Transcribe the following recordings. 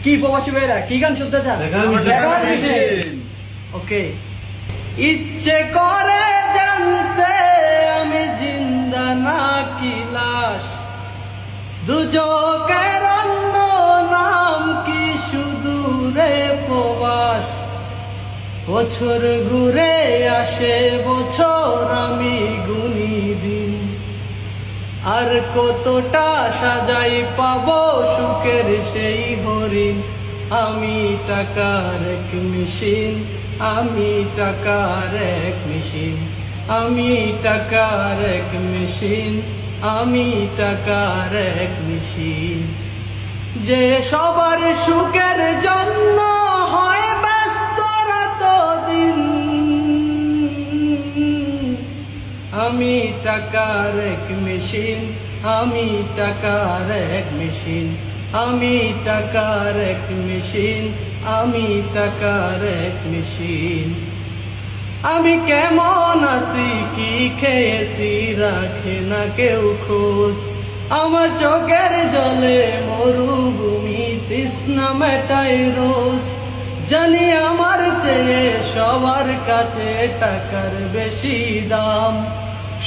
কি প্রবাসী ভাইরা কি গান শুনতে চান? ওকে। ইচ্ছে করে জানতে আমি জিন্দা নাকি লাশ, দুজকের অন্য নাম কি শুধু রে প্রবাস। বছর ঘুরে আসে বছর আমি গুনি দিন, আর কতটা সাজাই পাবো সুখের সেই হরিণ। আমি টাকার এক মেশিন, আমি টাকার এক মেশিন, আমি টাকার এক মেশিন, আমি টাকার এক মেশিন। যে সবার সুখের জন্য হয় ব্যস্ত রাত দিন, আমি টাকার এক মেশিন, আমি টাকার এক মেশিন, আমি টাকার এক মেশিন, আমি টাকার এক মেশিন। আমি কেমন আছি কি খেয়েছি রাখে না কেউ খোঁজ, আমার চোখের জলে মরুভূমি তৃষ্ণা মেটাই রোজ। জানি আমার চেয়ে সবার কাছে টাকার বেশি দাম,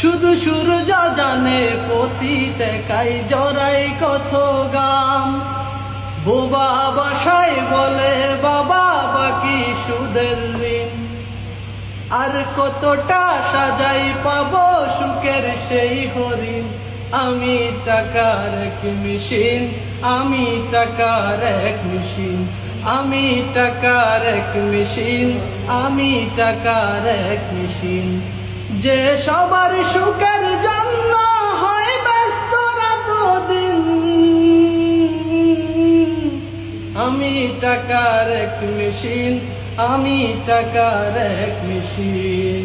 শুধু সূর্য জানে প্রতি টাকায় জড়াই কত গাম। বোবা বাসায় বলে বাবা বাকি সুদের ঋণ, আর কতটা সাজাই পাবো সুখের সেই হরিণ। আমি টাকার এক মেশিন, আমি টাকার এক মেশিন, আমি টাকার এক মেশিন, আমি টাকার এক মেশিন। যে সবার সুখের জন্য হয় ব্যস্ত রাত দিন, আমি টাকার এক মেশিন, আমি টাকার এক মেশিন।